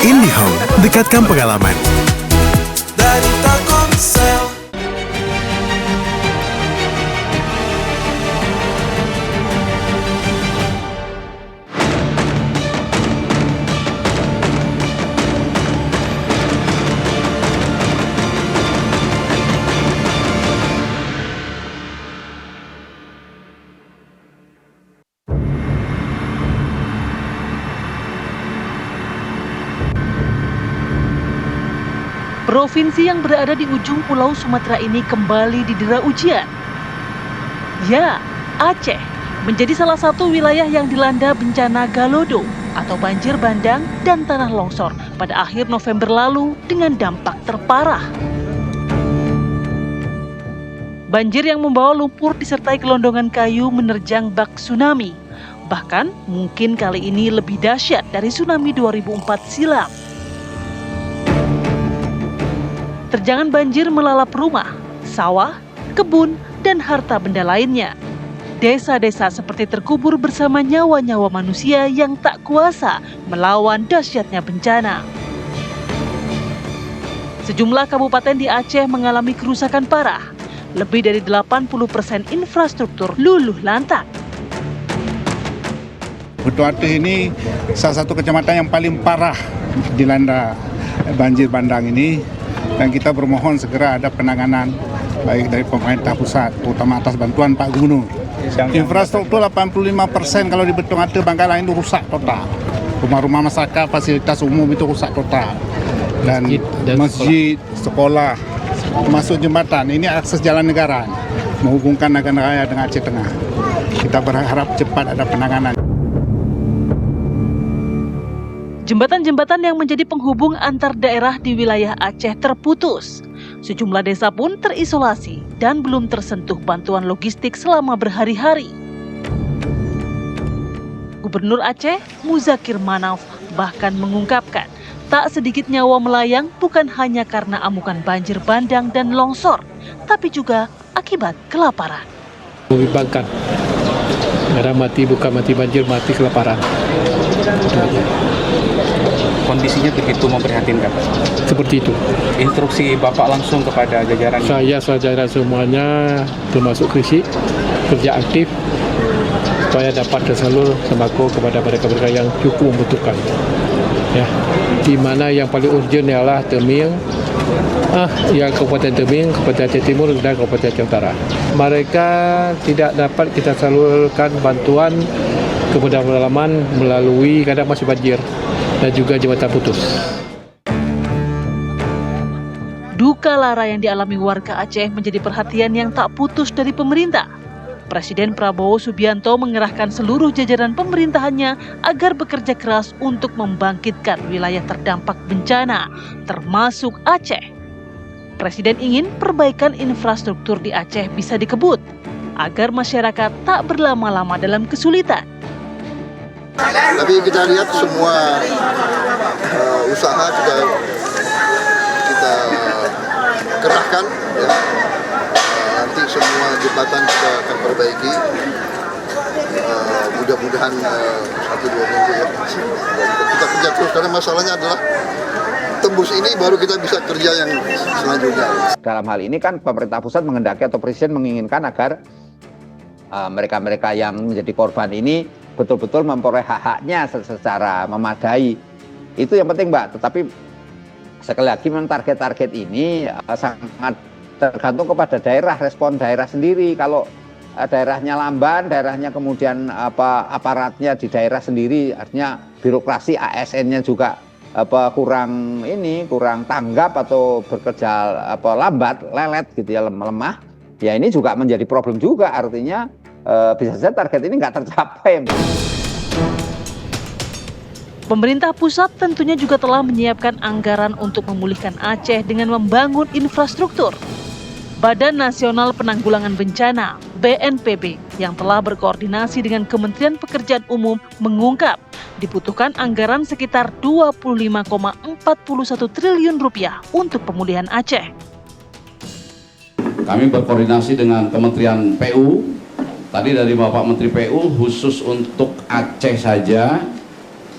IndiHome, dekatkan pengalaman. Dari Telkomsel. Provinsi yang berada di ujung pulau Sumatera ini kembali didera ujian. Ya, Aceh menjadi salah satu wilayah yang dilanda bencana Galodo atau banjir bandang dan tanah longsor pada akhir November lalu dengan dampak terparah. Banjir yang membawa lumpur disertai gelondongan kayu menerjang bak tsunami. Bahkan mungkin kali ini lebih dahsyat dari tsunami 2004 silam. Terjangan banjir melalap rumah, sawah, kebun, dan harta benda lainnya. Desa-desa seperti terkubur bersama nyawa-nyawa manusia yang tak kuasa melawan dahsyatnya bencana. Sejumlah kabupaten di Aceh mengalami kerusakan parah. Lebih dari 80% infrastruktur luluh lantak. Batu Atih ini salah satu kecamatan yang paling parah dilanda banjir bandang ini. Dan kita bermohon segera ada penanganan baik dari pemerintah pusat, terutama atas bantuan Pak Gubernur. Infrastruktur 85% kalau di Batu Atih Bangkalan itu rusak total. Rumah-rumah masyarakat, fasilitas umum itu rusak total. Dan masjid, sekolah, termasuk jembatan. Ini akses jalan negara menghubungkan Nagan Raya dengan Aceh Tengah. Kita berharap cepat ada penanganan. Jembatan-jembatan yang menjadi penghubung antar daerah di wilayah Aceh terputus. Sejumlah desa pun terisolasi dan belum tersentuh bantuan logistik selama berhari-hari. Gubernur Aceh, Muzakir Manaf, bahkan mengungkapkan tak sedikit nyawa melayang bukan hanya karena amukan banjir bandang dan longsor, tapi juga akibat kelaparan. Membimbangkan, merah mati bukan mati banjir, mati kelaparan. Kondisinya begitu memprihatinkan. Seperti itu. Instruksi Bapak langsung kepada jajaran. Saya jajaran semuanya termasuk Krisi kerja aktif supaya dapat tersalur sembako kepada mereka-mereka yang cukup membutuhkan. Ya, di mana yang paling urgent ialah Teming, yang Kabupaten Teming, Kabupaten Aceh Timur dan Kabupaten Aceh Utara. Mereka tidak dapat kita salurkan bantuan ke pedalaman melalui kadang masih banjir dan juga jembatan putus. Duka lara yang dialami warga Aceh menjadi perhatian yang tak putus dari pemerintah. Presiden Prabowo Subianto mengerahkan seluruh jajaran pemerintahannya agar bekerja keras untuk membangkitkan wilayah terdampak bencana, termasuk Aceh. Presiden ingin perbaikan infrastruktur di Aceh bisa dikebut, agar masyarakat tak berlama-lama dalam kesulitan. Tapi kita lihat semua usaha kita kerahkan, ya. Nanti semua jembatan kita akan perbaiki. Mudah-mudahan 1-2 minggu ya. Kita kerja terus karena masalahnya adalah tembus ini baru kita bisa kerja yang selanjutnya. Dalam hal ini kan pemerintah pusat menghendaki atau presiden menginginkan agar mereka-mereka yang menjadi korban ini betul-betul memperoleh hak-haknya secara memadai. Itu yang penting, Mbak. Tetapi sekali lagi memang target-target ini sangat tergantung kepada daerah, respon daerah sendiri. Kalau daerahnya lamban, daerahnya kemudian aparatnya di daerah sendiri, artinya birokrasi ASN-nya juga kurang tanggap atau bekerja lambat, lelet gitu ya, lemah. Ya ini juga menjadi problem juga, artinya bisa saja target ini nggak tercapai. Pemerintah pusat tentunya juga telah menyiapkan anggaran untuk memulihkan Aceh dengan membangun infrastruktur. Badan Nasional Penanggulangan Bencana (BNPB) yang telah berkoordinasi dengan Kementerian Pekerjaan Umum mengungkap dibutuhkan anggaran sekitar 25,41 triliun rupiah untuk pemulihan Aceh. Kami berkoordinasi dengan Kementerian PU. Tadi dari Bapak Menteri PU khusus untuk Aceh saja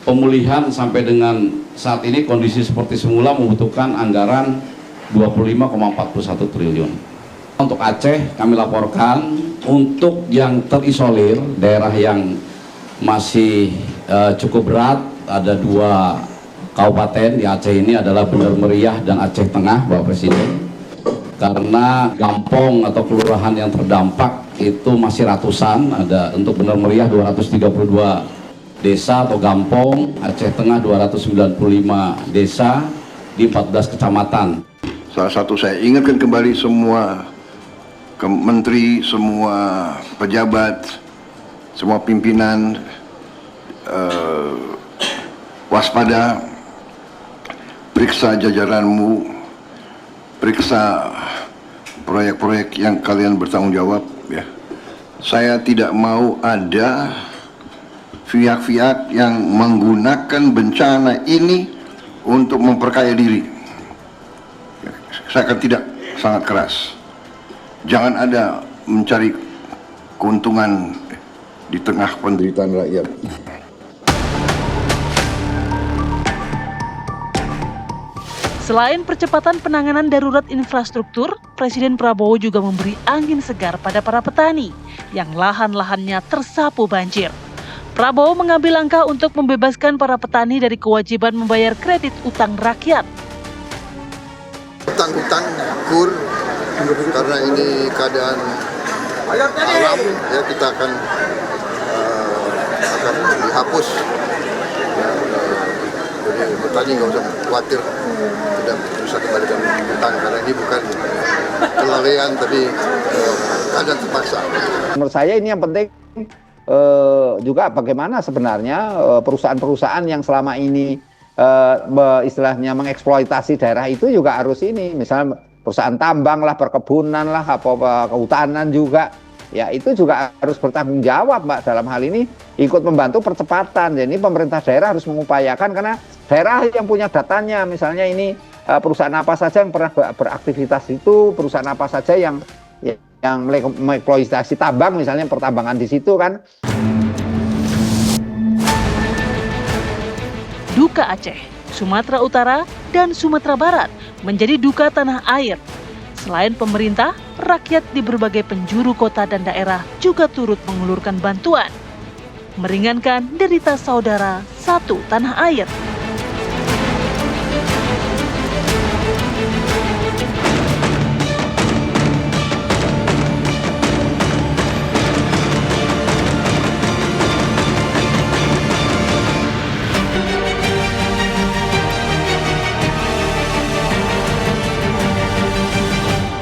pemulihan sampai dengan saat ini kondisi seperti semula membutuhkan anggaran 25,41 triliun. Untuk Aceh kami laporkan untuk yang terisolir, daerah yang masih cukup berat, ada 2 kabupaten di Aceh ini adalah Bener Meriah dan Aceh Tengah, Bapak Presiden. Karena kampung atau kelurahan yang terdampak itu masih ratusan, ada untuk Bener Meriah 232 desa atau kampung, Aceh Tengah 295 desa di 14 kecamatan. Salah satu saya ingatkan kembali semua menteri, semua pejabat, semua pimpinan, waspada, periksa jajaranmu, periksa proyek-proyek yang kalian bertanggung jawab. Ya. Saya tidak mau ada pihak-pihak yang menggunakan bencana ini untuk memperkaya diri. Saya akan tidak, sangat keras. Jangan ada mencari keuntungan di tengah penderitaan rakyat. Selain percepatan penanganan darurat infrastruktur, Presiden Prabowo juga memberi angin segar pada para petani yang lahan-lahannya tersapu banjir. Prabowo mengambil langkah untuk membebaskan para petani dari kewajiban membayar kredit utang rakyat. Utang-utang kur, karena ini keadaan alam, ya kita akan dihapus. Jadi petani nggak usah khawatir tidak bisa kembalikan utang, karena ini bukan kelalaian tapi keadaan terpaksa. Menurut saya ini yang penting juga bagaimana sebenarnya perusahaan-perusahaan yang selama ini istilahnya mengeksploitasi daerah itu juga harus ini, misalnya perusahaan tambang lah, perkebunan lah, kehutanan juga, ya itu juga harus bertanggung jawab, Mbak, dalam hal ini ikut membantu percepatan. Jadi pemerintah daerah harus mengupayakan, karena daerah yang punya datanya, misalnya ini perusahaan apa saja yang pernah beraktivitas itu, perusahaan apa saja yang mengeksploitasi tambang, misalnya pertambangan di situ kan. Duka Aceh, Sumatera Utara, dan Sumatera Barat menjadi duka tanah air. Selain pemerintah, rakyat di berbagai penjuru kota dan daerah juga turut mengulurkan bantuan, meringankan derita saudara satu tanah air.